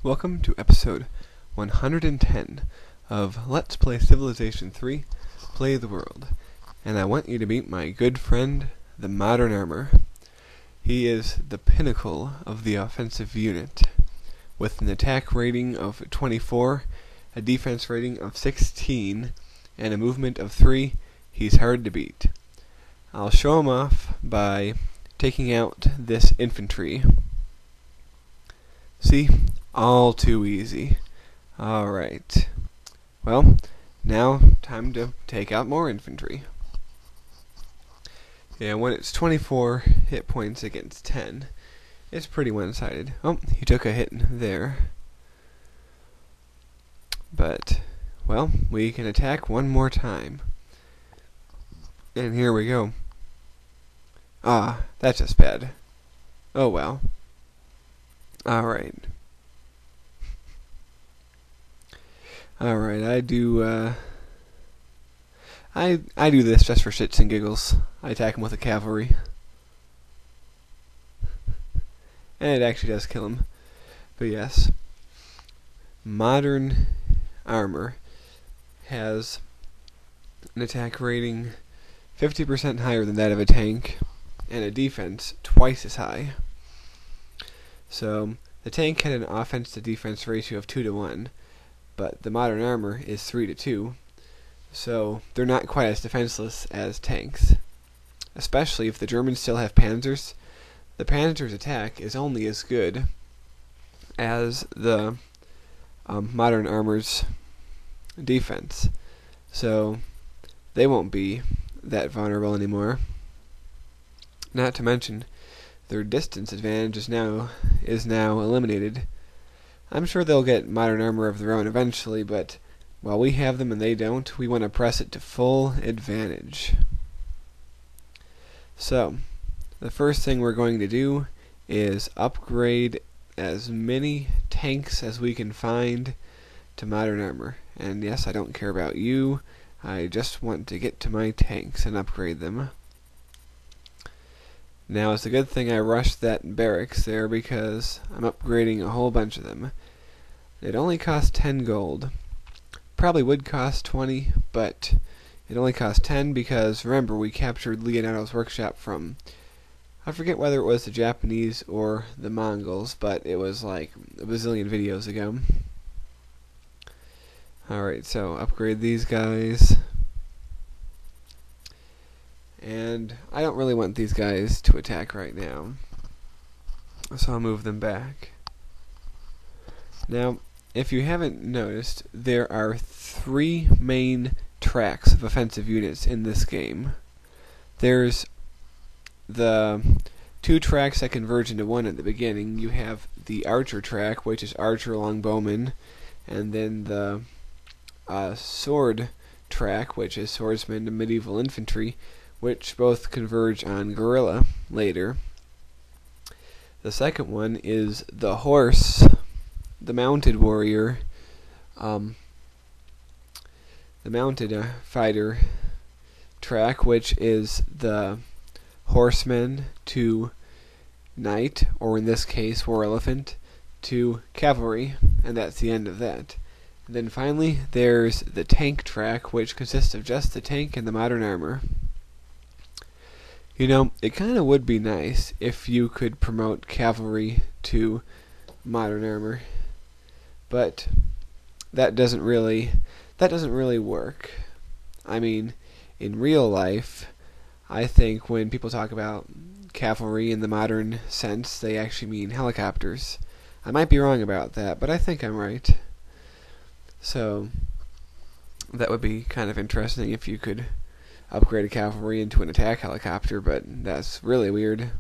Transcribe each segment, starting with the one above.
Welcome to episode 110 of Let's Play Civilization 3, Play the World. And I want you to meet my good friend, the Modern Armor. He is the pinnacle of the offensive unit. With an attack rating of 24, a defense rating of 16, and a movement of 3, he's hard to beat. I'll show him off by taking out this infantry. See? All too easy. Alright. Well, now time to take out more infantry. Yeah, when it's 24 hit points against 10, it's pretty one-sided. Oh, he took a hit there. But, well, we can attack one more time. And here we go. Ah, that's just bad. Oh well. Alright. Alright, I do this just for shits and giggles. I attack him with a cavalry. And it actually does kill him. But yes. Modern armor has an attack rating 50% higher than that of a tank, and a defense twice as high. So, the tank had an offense to defense ratio of 2 to 1. But the modern armor is 3 to 2, so they're not quite as defenseless as tanks. Especially if the Germans still have panzers. The panzer's attack is only as good as the modern armor's defense, so they won't be that vulnerable anymore. Not to mention, their distance advantage is now eliminated. I'm sure they'll get modern armor of their own eventually, but while we have them and they don't, we want to press it to full advantage. So, the first thing we're going to do is upgrade as many tanks as we can find to modern armor. And yes, I don't care about you, I just want to get to my tanks and upgrade them. Now, it's a good thing I rushed that barracks there because I'm upgrading a whole bunch of them. It only costs 10 gold. Probably would cost 20, but it only costs 10 because, remember, we captured Leonardo's workshop from, I forget whether it was the Japanese or the Mongols, but it was like a bazillion videos ago. Alright, so upgrade these guys. And I don't really want these guys to attack right now, so I'll move them back. Now, if you haven't noticed, there are 3 main tracks of offensive units in this game. There's the 2 tracks that converge into one at the beginning. You have the archer track, which is archer along bowmen, and then the sword track, which is swordsman and medieval infantry, which both converge on guerrilla later. The second one is the horse, the mounted warrior, the mounted fighter track, which is the horseman to knight, or in this case, war elephant, to cavalry, and that's the end of that. And then finally, there's the tank track, which consists of just the tank and the modern armor. You know, it kind of would be nice if you could promote cavalry to modern armor, but that doesn't really work. I mean, in real life, I think when people talk about cavalry in the modern sense, they actually mean helicopters. I might be wrong about that, but I think I'm right. So, that would be kind of interesting if you could upgrade a cavalry into an attack helicopter, but that's really weird.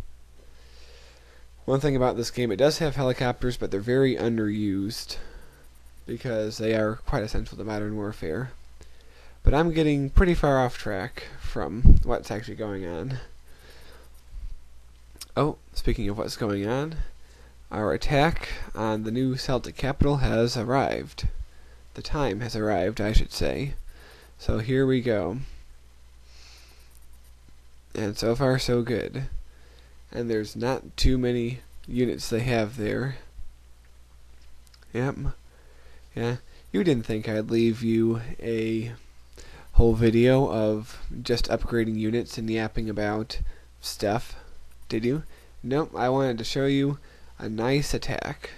One thing about this game, it does have helicopters, but they're very underused because they are quite essential to modern warfare. But I'm getting pretty far off track from what's actually going on. Oh, speaking of what's going on, our attack on the new Celtic capital has arrived. The time has arrived, I should say. So here we go. And so far so good. And there's not too many units they have there. Yep. Yeah. You didn't think I'd leave you a whole video of just upgrading units and yapping about stuff, did you? Nope, I wanted to show you a nice attack.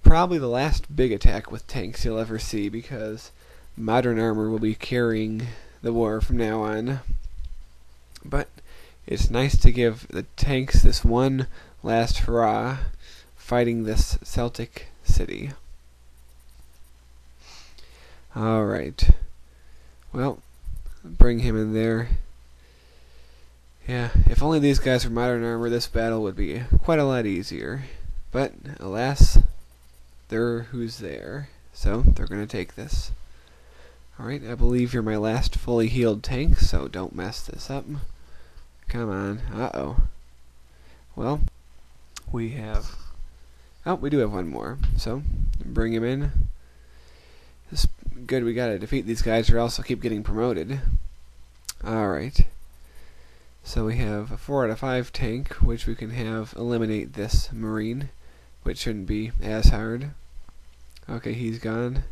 Probably the last big attack with tanks you'll ever see, because modern armor will be carrying the war from now on. But it's nice to give the tanks this one last hurrah fighting this Celtic city. Alright. Well, bring him in there. Yeah, if only these guys were modern armor, this battle would be quite a lot easier. But, alas, they're who's there. So, they're going to take this. Alright, I believe you're my last fully healed tank, so don't mess this up. Come on. Uh-oh. Well, we have... Oh, we do have one more. So, bring him in. It's good we gotta defeat these guys or else they'll keep getting promoted. Alright. So we have a 4 out of 5 tank, which we can have eliminate this Marine, which shouldn't be as hard. Okay, he's gone.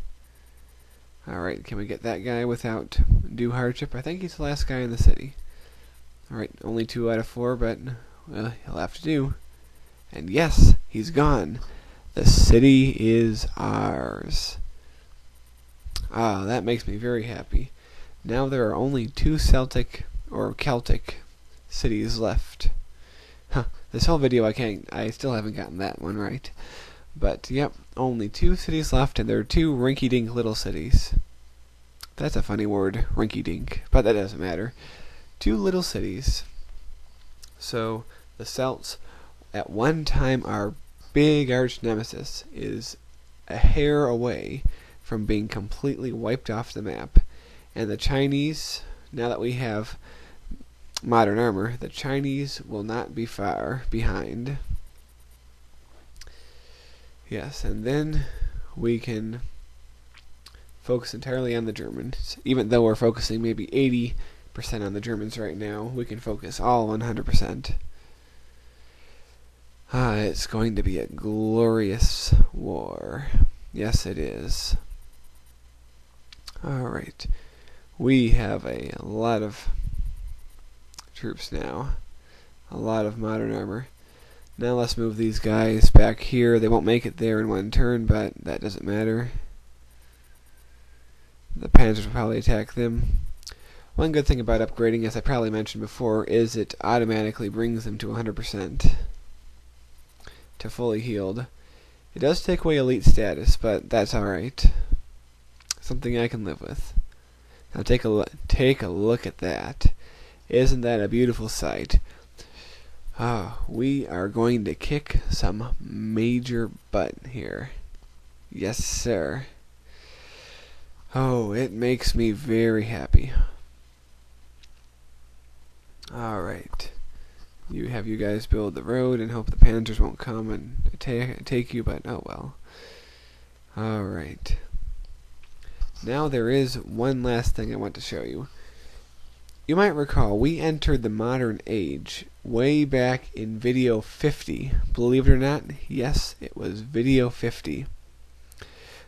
Alright, can we get that guy without due hardship? I think he's the last guy in the city. Alright, only 2 out of 4, but well, he'll have to do. And yes, he's gone. The city is ours. Ah, that makes me very happy. Now there are only 2 Celtic or Celtic cities left. Huh, this whole video I still haven't gotten that one right. But yep, only 2 cities left, and they're 2 rinky-dink little cities. That's a funny word, rinky-dink, but that doesn't matter. 2 little cities. So the Celts, at one time our big arch nemesis, is a hair away from being completely wiped off the map. And the Chinese, now that we have modern armor, the Chinese will not be far behind. Yes, and then we can focus entirely on the Germans. Even though we're focusing maybe 80% on the Germans right now, we can focus all 100%. It's going to be a glorious war. Yes, it is. Alright. We have a lot of troops now. A lot of modern armor. Now let's move these guys back here. They won't make it there in one turn, but that doesn't matter. The Panzers will probably attack them. One good thing about upgrading, as I probably mentioned before, is it automatically brings them to 100%. To fully healed. It does take away elite status, but that's alright. Something I can live with. Now take a look at that. Isn't that a beautiful sight? We are going to kick some major butt here. Yes, sir. Oh, it makes me very happy. Alright. You guys build the road and hope the Panzers won't come and take you, but oh well. Alright. Now there is one last thing I want to show you. You might recall we entered the modern age way back in video 50. Believe it or not, yes, it was video 50.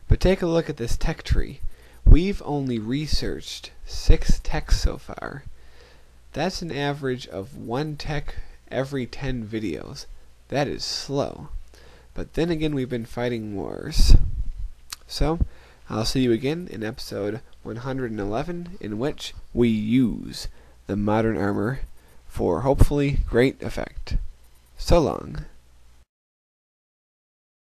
But take a look at this tech tree. We've only researched 6 techs so far. That's an average of 1 tech every 10 videos. That is slow. But then again, we've been fighting wars. So, I'll see you again in episode 111, in which we use the modern armor for hopefully great effect. So long.